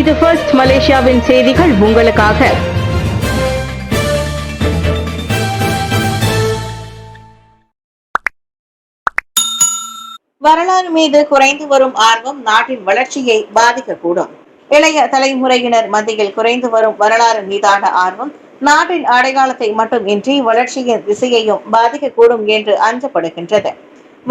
இது ஃபர்ஸ்ட் மலேசியாவின் செய்திகள் உங்களுக்காக. வரலாறு மீது குறைந்து வரும் ஆர்வம் நாட்டின் வளர்ச்சியை பாதிக்கக்கூடும். இளைய தலைமுறையினர் மத்தியில் குறைந்து வரும் வரலாறு மீதான ஆர்வம் நாட்டின் அடையாளத்தை மட்டுமின்றி வளர்ச்சியின் திசையையும் பாதிக்கக்கூடும் என்று அஞ்சப்படுகின்றது.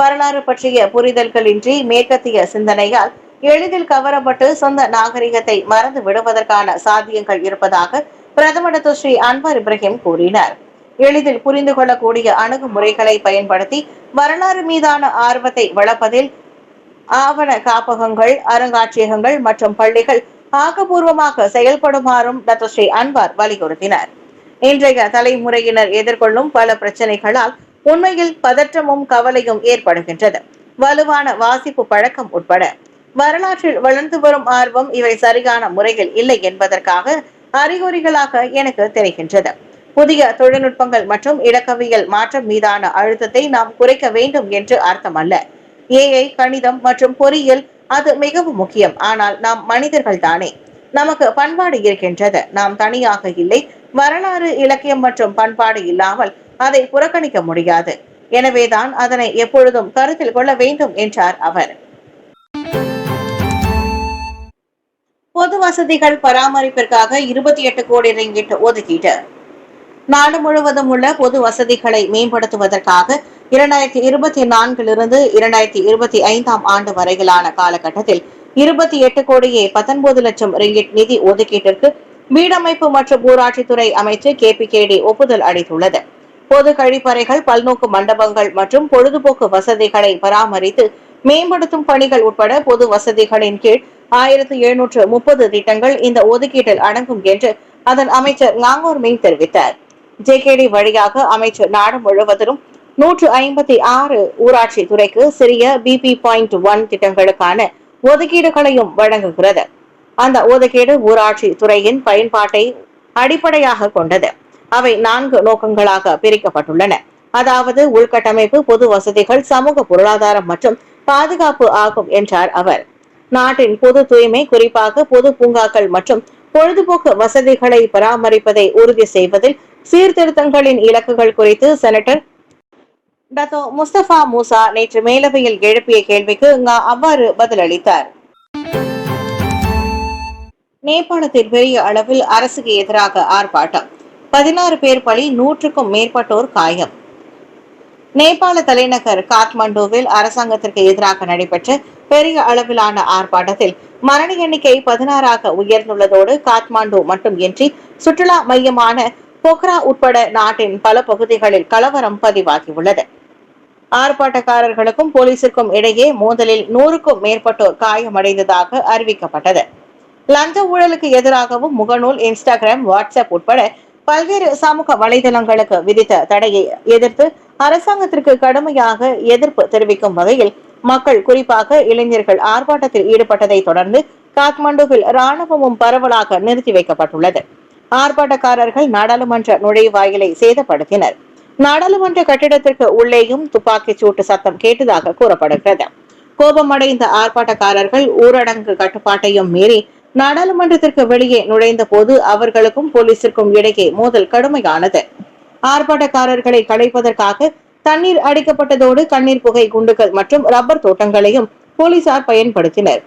வரலாறு பற்றிய புரிதல்களின்றி மேற்கத்திய சிந்தனையால் எளிதில் கவரப்பட்டு சொந்த நாகரிகத்தை மறந்து விடுவதற்கான சாத்தியங்கள் இருப்பதாக பிரதமர் டாக்டர் ஸ்ரீ அன்வார் இப்ராஹிம் கூறினார். எளிதில் புரிந்து கொள்ளக்கூடிய அணுகுமுறைகளை பயன்படுத்தி வரலாறு மீதான ஆர்வத்தை வளர்ப்பதில் ஆவண காப்பகங்கள், அருங்காட்சியகங்கள் மற்றும் பள்ளிகள் ஆக்கப்பூர்வமாக செயல்படுமாறும் டாக்டர் ஸ்ரீ அன்வார் வலியுறுத்தினார். இன்றைய தலைமுறையினர் எதிர்கொள்ளும் பல பிரச்சனைகளால் உண்மையில் பதற்றமும் கவலையும் ஏற்படுகின்றது. வலுவான வாசிப்பு பழக்கம் உட்பட வரலாற்றில் வளர்ந்து வரும் ஆர்வம் இவை சரியான முறையில் இல்லை என்பதற்காக அறிகுறிகளாக எனக்கு தெரிகின்றது. புதிய தொழில்நுட்பங்கள் மற்றும் இலக்கவியல் மாற்றம் மீதான அழுத்தத்தை நாம் குறைக்க வேண்டும் என்று அர்த்தமல்ல. ஏஐ, கணிதம் மற்றும் பொறியியல் அது மிகவும் முக்கியம். ஆனால் நாம் மனிதர்கள் தானே. நமக்கு பண்பாடு இருக்கின்றது. நாம் தனியாக இல்லை. வரலாறு, இலக்கியம் மற்றும் பண்பாடு இல்லாமல் அதை புறக்கணிக்க முடியாது. எனவேதான் அதனை எப்பொழுதும் கருத்தில் கொள்ள வேண்டும் என்றார் அவர். பொது வசதிகள் பராமரிப்பிற்காக 28 கோடி ரிங்கிட் ஒதுக்கீடு. நாடு முழுவதும் உள்ள பொது வசதிகளை மேம்படுத்துவதற்காக 2024 2025 ஆண்டு வரையிலான காலகட்டத்தில் 28 கோடியே 19 லட்சம் ரிங்கிட் நிதி ஒதுக்கீட்டிற்கு வீடமைப்பு மற்றும் ஊராட்சித்துறை அமைச்சர் KPKD ஒப்புதல் அளித்துள்ளது. பொது கழிப்பறைகள், பல்நோக்கு மண்டபங்கள் மற்றும் பொழுதுபோக்கு வசதிகளை பராமரித்து மேம்படுத்தும் பணிகள் உட்பட பொது வசதிகளின் கீழ் 1730 திட்டங்கள் இந்த ஒதுக்கீட்டில் அடங்கும் என்று அதன் அமைச்சர் ஞாங்கோர் மீன் தெரிவித்தார். JKD வழியாக அமைச்சர் நாடு முழுவதிலும் 156 ஊராட்சி துறைக்கு சிறிய BP.1 திட்டங்களுக்கான ஒதுக்கீடுகளையும் வழங்குகிறது. அந்த ஒதுக்கீடு ஊராட்சி துறையின் பயன்பாட்டை அடிப்படையாக கொண்டது. அவை 4 நோக்கங்களாக பிரிக்கப்பட்டுள்ளன. அதாவது உள்கட்டமைப்பு, பொது வசதிகள், சமூக பொருளாதாரம் மற்றும் பாதுகாப்பு ஆகும் என்றார் அவர். நாட்டின் பொது தூய்மை, குறிப்பாக பொது பூங்காக்கள் மற்றும் பொழுதுபோக்கு வசதிகளை பராமரிப்பதை உறுதி செய்வதில் சீர்திருத்தங்களின் இலக்குகள் குறித்து செனட்டர் டத்தோ முஸ்தபா மூசா நேற்று மேலவையில் எழுப்பிய கேள்விக்கு அவ்வாறு பதிலளித்தார். நேபாளத்தில் பெரிய அளவில் அரசுக்கு எதிராக ஆர்ப்பாட்டம். 16 பேர் பலி, 100க்கும் மேற்பட்டோர் காயம். நேபாள தலைநகர் காத்மண்டுவில் அரசாங்கத்திற்கு எதிராக நடைபெற்ற பெரிய அளவிலான ஆர்ப்பாட்டத்தில் மரண எண்ணிக்கை 16ஆக உயர்ந்துள்ளதோடு காத்மாண்டு மட்டுமின்றி சுற்றுலா மையமான பொக்ரா உட்பட நாட்டின் பல பகுதிகளில் கலவரம் பதிவாகியுள்ளது. ஆர்ப்பாட்டக்காரர்களுக்கும் போலீசிற்கும் இடையே மோதலில் 100க்கும் மேற்பட்டோர் காயமடைந்ததாக அறிவிக்கப்பட்டது. லஞ்ச ஊழலுக்கு எதிராகவும் முகநூல், இன்ஸ்டாகிராம், வாட்ஸ்அப் உட்பட பல்வேறு சமூக வலைதளங்களுக்கு விதித்த தடையை எதிர்த்து அரசாங்கத்திற்கு கடுமையாக எதிர்ப்பு தெரிவிக்கும் வகையில் மக்கள், குறிப்பாக இளைஞர்கள் ஆர்ப்பாட்டத்தில் ஈடுபட்டதை தொடர்ந்து காத்மண்டுவில் ராணுவமும் பரவலாக நிறுத்தி வைக்கப்பட்டுள்ளது. ஆர்ப்பாட்டக்காரர்கள் நாடாளுமன்ற நுழைவாயிலை சேதப்படுத்தினர். நாடாளுமன்ற கட்டிடத்திற்கு உள்ளேயும் துப்பாக்கி சூட்டு சத்தம் கேட்டதாக கூறப்படுகிறது. கோபமடைந்த ஆர்ப்பாட்டக்காரர்கள் ஊரடங்கு கட்டுப்பாட்டையும் மீறி நாடாளுமன்றத்திற்கு வெளியே நுழைந்த போது அவர்களுக்கும் போலீசிற்கும் இடையே மோதல் கடுமையானது. ஆர்ப்பாட்டக்காரர்களை கலைப்பதற்காக தண்ணீர் அடிக்கப்பட்டதோடு கண்ணீர் புகை குண்டுகள் மற்றும் ரப்பர் தோட்டங்களையும் போலீசார் பயன்படுத்தினர்.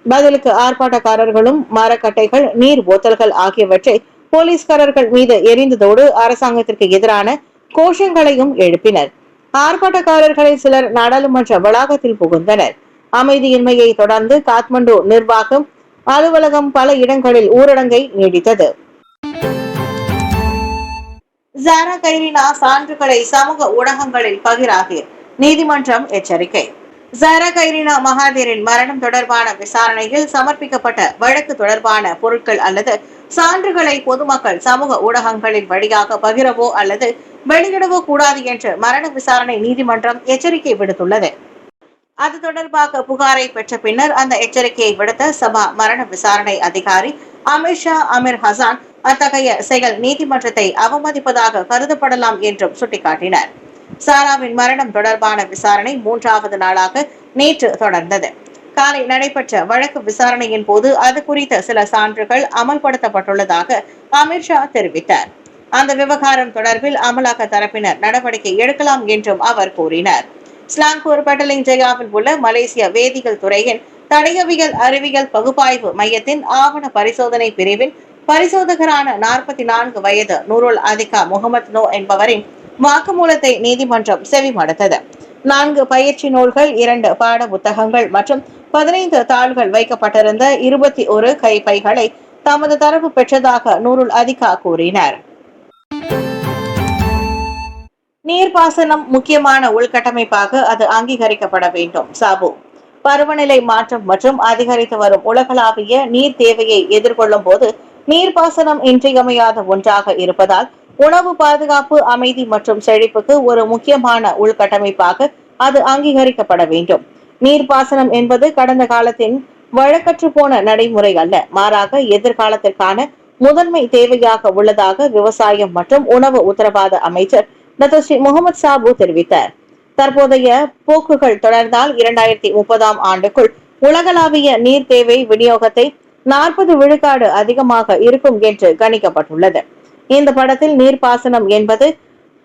பதிலுக்கு ஆர்ப்பாட்டக்காரர்களும் மரக்கட்டைகள், நீர் போத்தல்கள் ஆகியவற்றை போலீஸ்காரர்கள் மீது எரிந்ததோடு அரசாங்கத்திற்கு எதிரான கோஷங்களையும் எழுப்பினர். ஆர்ப்பாட்டக்காரர்களில் சிலர் நாடாளுமன்ற வளாகத்தில் புகுந்தனர். அமைதியின்மையை தொடர்ந்து காத்மண்டு நிர்வாகம் அலுவலகம் பல இடங்களில் ஊரடங்கை நீடித்தது. ஜாரா கைரினா சான்றுகளை சமூக ஊடகங்களில் பகிராது நீதிமன்றம் எச்சரிக்கை. ஜாரா கைரினா மகாதீரின் மரணம் தொடர்பான விசாரணையில் சமர்ப்பிக்கப்பட்ட வழக்கு தொடர்பான பொருட்கள் அல்லது சான்றுகளை பொதுமக்கள் சமூக ஊடகங்களின் வழியாக பகிரவோ அல்லது வெளியிடவோ கூடாது என்று மரண விசாரணை நீதிமன்றம் எச்சரிக்கை விடுத்துள்ளது. அது தொடர்பாக புகாரை பெற்ற பின்னர் அந்த எச்சரிக்கையை விடுத்த சபா மரண விசாரணை அதிகாரி அமிர்ஷா அமீர் ஹசான் அத்தகைய செயல் நீதிமன்றத்தை அவமதிப்பதாக கருதப்படலாம் என்றும் சுட்டிக்காட்டினார். சாராவின் மரணம் தொடர்பான விசாரணை 3வது நாளாக நேற்று தொடர்ந்தது. காலை நடைபெற்ற வழக்கு விசாரணையின் போது அது குறித்த சில சான்றுகள் அமல்படுத்தப்பட்டுள்ளதாக அமித்ஷா தெரிவித்தார். அந்த விவகாரம் தொடர்பில் அமலாக்க தரப்பினர் நடவடிக்கை எடுக்கலாம் என்றும் அவர் கூறினார். ஸ்லாங்கூர் பெட்டலிங் ஜெயாவில் உள்ள மலேசிய வேதியியல் துறையின் தடயவியல் அறிவியல் பகுப்பாய்வு மையத்தின் ஆவண பரிசோதனை பிரிவின் பரிசோதகரான 44 வயது நூருல் அதிகா முகமது நோ என்பவரின் வாக்குமூலத்தை நீதிமன்றம் செவிமடுத்தது. 4 பயிற்சி நூல்கள், 2 பாட புத்தகங்கள் மற்றும் 15 தாள்கள் வைக்கப்பட்டிருந்த 21 கைப்பைகளை தமது தரப்பு பெற்றதாக நூருல் அதிகா கூறினார். நீர்ப்பாசனம் முக்கியமான உள்கட்டமைப்பாக அது அங்கீகரிக்கப்பட வேண்டும். சாபு பருவநிலை மாற்றம் மற்றும் அதிகரித்து வரும் உலகளாவிய நீர் தேவையை எதிர்கொள்ளும் போது நீர்ப்பாசனம் இன்றியமையாத ஒன்றாக இருப்பதால் உணவு பாதுகாப்பு, அமைதி மற்றும் செழிப்புக்கு ஒரு முக்கியமான உள்கட்டமைப்பாக அது அங்கீகரிக்கப்பட வேண்டும். நீர்ப்பாசனம் என்பது கடந்த காலத்தின் வழக்கற்று போன நடைமுறை அல்ல, மாறாக எதிர்காலத்திற்கான முதன்மை தேவையாக உள்ளதாக விவசாயம் மற்றும் உணவு உத்தரவாத அமைச்சர் டாக்டர் ஸ்ரீ முகமது சாபு தெரிவித்தார். தற்போதைய போக்குகள் தொடர்ந்தால் 2030ஆம் ஆண்டுக்குள் உலகளாவிய நீர் தேவை விநியோகத்தை 40 விழுக்காடு அதிகமாக இருக்கும் என்று கணிக்கப்பட்டுள்ளது. இந்த படத்தில் நீர்ப்பாசனம் என்பது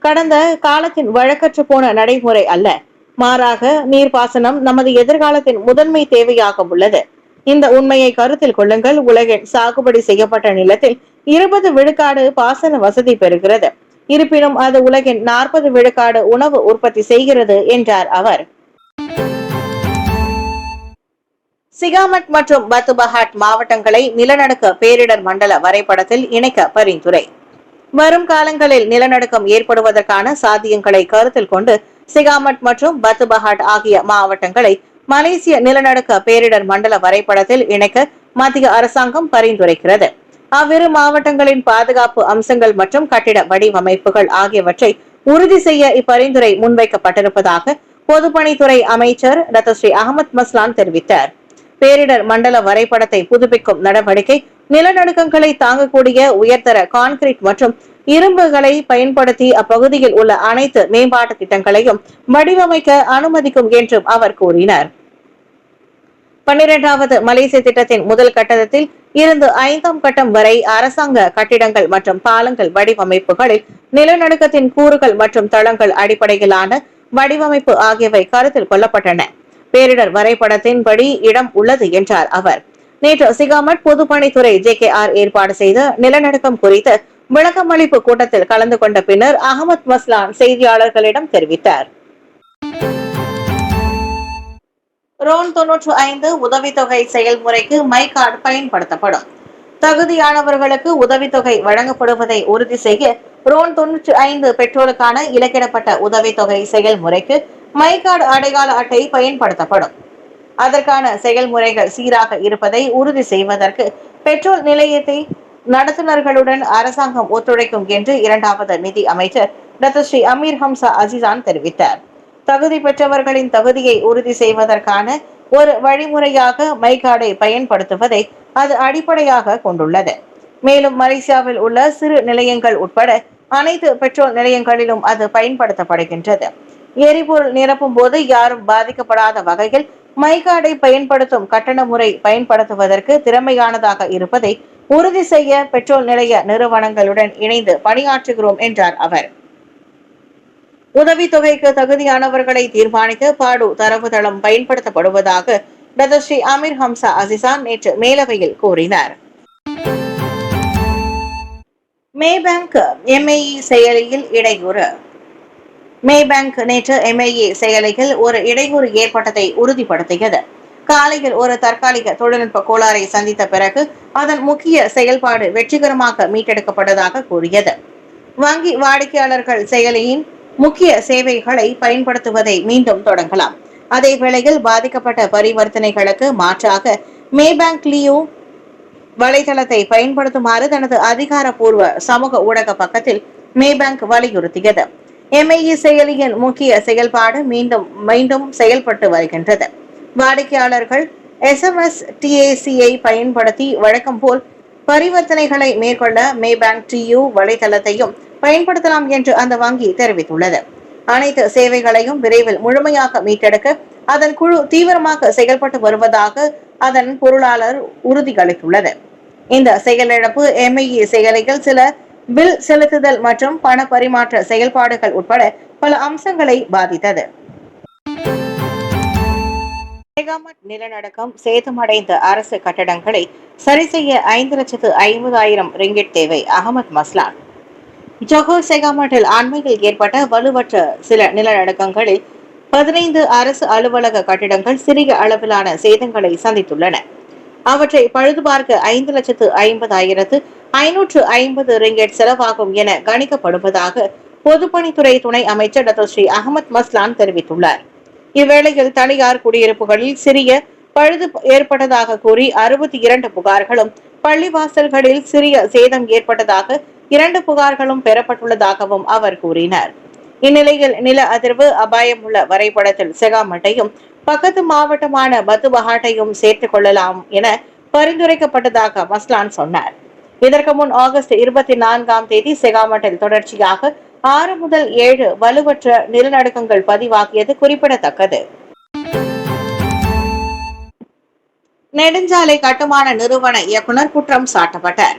கடந்த காலத்தின் வழக்கற்று போன நடைமுறை அல்ல, மாறாக நீர்ப்பாசனம் நமது எதிர்காலத்தின் முதன்மை தேவையாக உள்ளது. இந்த உண்மையை கருத்தில் கொள்ளுங்கள். உலகின் சாகுபடி செய்யப்பட்ட நிலத்தில் 20 விழுக்காடு பாசன வசதி பெறுகிறது. இருப்பினும் அது உலகின் 40 விழுக்காடு உணவு உற்பத்தி செய்கிறது என்றார் அவர். சிகாமட் மற்றும் பத்துபஹாட் மாவட்டங்களை நிலநடுக்க பேரிடர் மண்டல வரைபடத்தில் இணைக்க பரிந்துரை. வரும் காலங்களில் நிலநடுக்கம் ஏற்படுவதற்கான சாத்தியங்களை கருத்தில் கொண்டு சிகாமட் மற்றும் பத்துபஹாட் ஆகிய மாவட்டங்களை மலேசிய நிலநடுக்க பேரிடர் மண்டல வரைபடத்தில் இணைக்க மத்திய அரசாங்கம் பரிந்துரைக்கிறது. அவ்விரு மாவட்டங்களின் பாதுகாப்பு அம்சங்கள் மற்றும் கட்டிட வடிவமைப்புகள் ஆகியவற்றை உறுதி செய்ய இப்பரிந்துரை முன்வைக்கப்பட்டிருப்பதாக பொதுப்பணித்துறை அமைச்சர் டாக்டர் ஸ்ரீ அகமது மஸ்லான் தெரிவித்தார். பேரிடர் மண்டல வரைபடத்தை புதுப்பிக்கும் நடவடிக்கை நிலநடுக்கங்களை தாங்கக்கூடிய உயர்தர கான்கிரீட் மற்றும் இரும்புகளை பயன்படுத்தி அப்பகுதியில் உள்ள அனைத்து மேம்பாட்டு திட்டங்களையும் வடிவமைக்க அனுமதிக்கும் என்றும் அவர் கூறினார். 12வது மலேசிய திட்டத்தின் முதல் கட்டத்தில் இருந்து 5ஆம் கட்டம் வரை அரசாங்க கட்டிடங்கள் மற்றும் பாலங்கள் வடிவமைப்புகளில் நிலநடுக்கத்தின் கூறுகள் மற்றும் தளங்கள் அடிப்படையிலான வடிவமைப்பு ஆகியவை கருத்தில் கொள்ளப்பட்டன. பேரிடர் வரைபடத்தின்படி இடம் உள்ளது என்றார் அவர். நேற்று சிகாமட் பொதுப்பணித்துறை JKR ஏற்பாடு செய்த நிலநடுக்கம் குறித்த விளக்கமளிப்பு கூட்டத்தில் கலந்து கொண்ட பின்னர் அகமது மஸ்லான் செய்தியாளர்களிடம் தெரிவித்தார். ரோன் 95 உதவித்தொகை செயல்முறைக்கு மை கார்டு பயன்படுத்தப்படும். தகுதியானவர்களுக்கு உதவித்தொகை வழங்கப்படுவதை உறுதி செய்ய ரோன் 95 பெட்ரோலுக்கான இலக்கிடப்பட்ட உதவித்தொகை செயல்முறைக்கு மை கார்டு அடையாள அட்டை பயன்படுத்தப்படும். அதற்கான செயல்முறைகள் சீராக இருப்பதை உறுதி செய்வதற்கு பெட்ரோல் நிலையத்தை நடத்துனர்களுடன் அரசாங்கம் ஒத்துழைக்கும் என்று 2வது நிதி அமைச்சர் doctor Seri Amir Hamzah Azizan தெரிவித்தார். தகுதி பெற்றவர்களின் தகுதியை உறுதி செய்வதற்கான ஒரு வழிமுறையாக மை கார்டை பயன்படுத்துவதை அது அடிப்படையாக கொண்டுள்ளது. மேலும் மலேசியாவில் உள்ள சிறு நிலையங்கள் உட்பட அனைத்து பெட்ரோல் நிலையங்களிலும் அது பயன்படுத்தப்படுகின்றது. எரிபொருள் நிரப்பும் போது யாரும் பாதிக்கப்படாத வகையில் மை கார்டை பயன்படுத்தும் கட்டண முறை பயன்படுத்துவதற்கு திறமையானதாக இருப்பதை உறுதி செய்ய பெட்ரோல் நிலைய நிறுவனங்களுடன் இணைந்து பணியாற்றுகிறோம் என்றார் அவர். உதவித்தொகைக்கு தகுதியானவர்களை தீர்மானிக்க பாடு தரவுதளம் பயன்படுத்தப்படுவதாக doctor Seri Amir Hamzah Azizan நேற்று மேலவையில் கூறினார். மேபேங்க் MAE செயலியில் இடையூறு. மேபேங்க் நேற்று MAE செயலியில் ஒரு இடையூறு ஏற்பட்டதை உறுதிப்படுத்தியது. காலையில் ஒரு தற்காலிக தொழில்நுட்ப கோளாறை சந்தித்த பிறகு அதன் முக்கிய செயல்பாடு வெற்றிகரமாக மீட்டெடுக்கப்பட்டதாக கூறியது. வங்கி வாடிக்கையாளர்கள் செயலியின் முக்கிய சேவைகளை பயன்படுத்துவதை மீண்டும் தொடங்கலாம். அதே வேளையில் பாதிக்கப்பட்ட பரிவர்த்தனைகளுக்கு மாற்றாக மேபேங்க் லியோ வலைதளத்தை பயன்படுத்துமாறு தனது அதிகாரப்பூர்வ சமூக ஊடக பக்கத்தில் மேபேங்க் வலியுறுத்தியது. MAE செயலியின் முக்கிய செயல்பாடு மீண்டும் செயல்பட்டு வருகின்றது. வாடிக்கையாளர்கள் SMS TAC-ஐ பயன்படுத்தி வழக்கம் போல் பரிவர்த்தனைகளை மேற்கொள்ள மேபேங்க் TU வலைதளத்தையும் பயன்படுத்தலாம் என்று அந்த வங்கி தெரிவித்துள்ளது. அனைத்து சேவைகளையும் விரைவில் முழுமையாக மீட்டெடுக்க அதன் குழு தீவிரமாக செயல்பட்டு வருவதாக அதன் பொருளாளர் உறுதியளித்துள்ளது. இந்த செயலிழப்பு MIE செயலிகள், சில பில் செலுத்துதல் மற்றும் பண பரிமாற்ற செயல்பாடுகள் உட்பட பல அம்சங்களை பாதித்தது. செகாமட் நிலநடுக்கம் சேதமடைந்த அரசு கட்டடங்களை சரி செய்ய 5,50,000 ரிங்கிட் தேவை. அகமது மஸ்லான். ஜொஹோர் செகாமட்டில் அண்மையில் ஏற்பட்ட வலுவற்ற சில நிலநடுக்கங்களில் 15 அரசு அலுவலக கட்டிடங்கள் சிறிய அளவிலான சேதங்களை சந்தித்துள்ளன. அவற்றை பழுது பார்க்க 5,50,550 ரிங்கெட் செலவாகும் என கணிக்கப்படுவதாக பொதுப்பணித்துறை துணை அமைச்சர் டாக்டர் ஸ்ரீ அகமது மஸ்லான் தெரிவித்துள்ளார். இவ்வேளையில் தனியார் குடியிருப்புகளில் சிறிய பழுது ஏற்பட்டதாக கூறி 62 புகார்களும், பள்ளிவாசல்களில் சிறிய சேதம் ஏற்பட்டதாக 2 புகார்களும் பெறப்பட்டுள்ளதாகவும் அவர் கூறினார். இந்நிலையில் நில அதிர்வு அபாயம் உள்ள வரைபடத்தில் செகாமட்டையும் பக்கத்து மாவட்டமான பத்துபஹாட்டையும் சேர்த்துக் கொள்ளலாம் என பரிந்துரைக்கப்பட்டதாக மஸ்லான் சொன்னார். இதற்கு முன் ஆகஸ்ட் 24ஆம் தேதி செகாமட்டில் தொடர்ச்சியாக 6 முதல் 7 வலுவற்ற நிலநடுக்கங்கள் பதிவாகியது குறிப்பிடத்தக்கது. நெடுஞ்சாலை கட்டுமான நிறுவன இயக்குநர் குற்றம் சாட்டப்பட்டார்.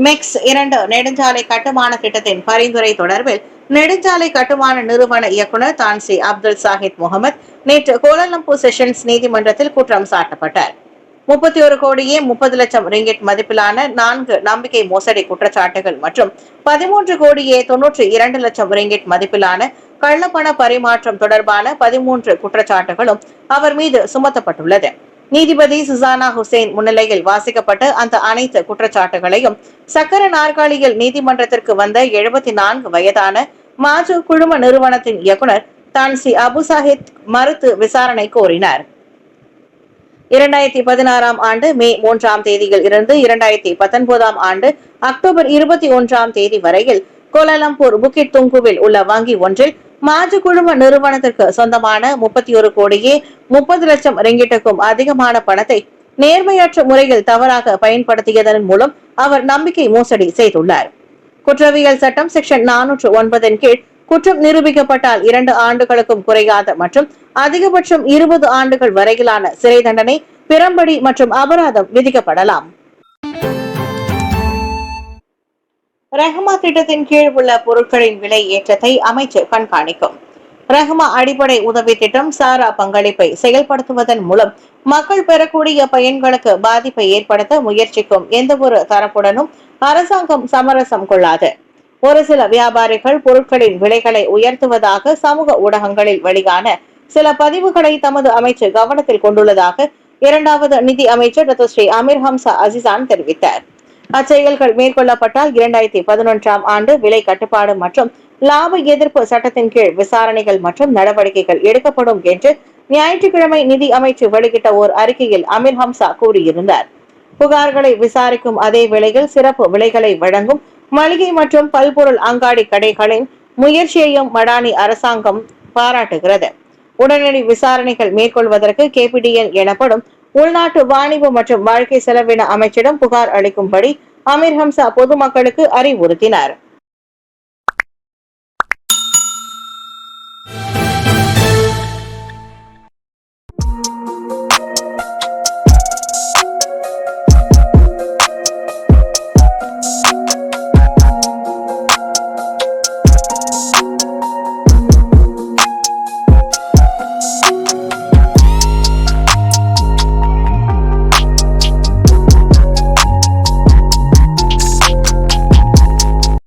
மெக்ஸ் 2 நெடுஞ்சாலை கட்டுமான திட்டத்தின் பரிந்துரை தொடர்பில் நெடுஞ்சாலை கட்டுமான நிறுவன இயக்குநர் தான்சி அப்துல் சாஹித் முகமது நேற்று கோலாலம்பூர் செஷன்ஸ் நீதிமன்றத்தில் குற்றம் சாட்டப்பட்டார். 31 கோடியே 30 லட்சம் ரிங்கிட் மதிப்பிலான 4 நம்பிக்கை மோசடி குற்றச்சாட்டுகள் மற்றும் 13 கோடியே 92 லட்சம் ரிங்கிட் மதிப்பிலான கள்ளப்பண பரிமாற்றம் தொடர்பான 13 குற்றச்சாட்டுகளும் அவர் மீது சுமத்தப்பட்டுள்ளது. நீதிபதி சுசானா ஹுசேன் முன்னிலையில் வாசிக்கப்பட்ட அந்த அனைத்து குற்றச்சாட்டுகளையும் சக்கர நாற்காலியில் நீதிமன்றத்திற்கு வந்த 74 வயதான மாஜு குழும நிறுவனத்தின் இயக்குநர் தான்சி அபு சாஹித் மறுத்து விசாரணை கோரினார். 2016ஆம் ஆண்டு மே 3ஆம் தேதியில் இருந்து 2019ஆம் ஆண்டு அக்டோபர் 21ஆம் தேதி வரையில் கோலாலம்பூர் புக்கிட் துங்குவில் உள்ள வங்கி ஒன்றில் மாஜு குழும நிறுவனத்திற்கு சொந்தமான 31 கோடியே 30 லட்சம் ரிங்கிட்டுக்கும் அதிகமான பணத்தை நேர்மையற்ற முறையில் தவறாக பயன்படுத்தியதன் மூலம் அவர் நம்பிக்கை மோசடி செய்துள்ளார். குற்றவியல் சட்டம் செக்ஷன் 409 கீழ் குற்றம் நிரூபிக்கப்பட்டால் 2 ஆண்டுகளுக்கும் குறையாத மற்றும் அதிகபட்சம் 20 ஆண்டுகள் வரையிலான சிறை தண்டனை, பிறம்படி மற்றும் அபராதம் விதிக்கப்படலாம். ரஹ்மா திட்டத்தின் கீழ் உள்ள பொருட்களின் விலை ஏற்றத்தை அமைச்சு கண்காணிக்கும். ரஹ்மா அடிப்படை உதவி திட்டம் சாரா பங்களிப்பை செயல்படுத்துவதன் மூலம் மக்கள் பெறக்கூடிய பயன்களுக்கு பாதிப்பை ஏற்படுத்த முயற்சிக்கும் எந்தவொரு தரப்புடனும் அரசாங்கம் சமரசம் கொள்ளாது. ஒரு சில வியாபாரிகள் பொருட்களின் விலைகளை உயர்த்துவதாக சமூக ஊடகங்களில் வெளியான சில பதிவுகளை தமது அமைச்சு கவனத்தில் கொண்டுள்ளதாக 2வது நிதி அமைச்சர் doctor Seri Amir Hamzah Azizan தெரிவித்தார். அச்செயல்கள் மேற்கொள்ளப்பட்டால் 2011ஆம் ஆண்டு விலை கட்டுப்பாடு மற்றும் லாப எதிர்ப்பு சட்டத்தின் கீழ் விசாரணைகள் மற்றும் நடவடிக்கைகள் எடுக்கப்படும் என்று ஞாயிற்றுக்கிழமை நிதி அமைச்சு வெளியிட்ட ஓர் அறிக்கையில் அமீர் ஹம்சா கூறியிருந்தார். புகார்களை விசாரிக்கும் அதே வேளையில் சிறப்பு விலைகளை வழங்கும் மளிகை மற்றும் பல்பொருள் அங்காடி கடைகளின் முயற்சியையும் மடானி அரசாங்கம் பாராட்டுகிறது. உடனடி விசாரணைகள் மேற்கொள்வதற்கு KPDN எனப்படும் உள்நாட்டு வாணிபு மற்றும் வாழ்க்கை செலவின அமைச்சிடம் புகார் அளிக்கும்படி அமீர் ஹம்சா பொதுமக்களுக்கு அறிவுறுத்தினார்.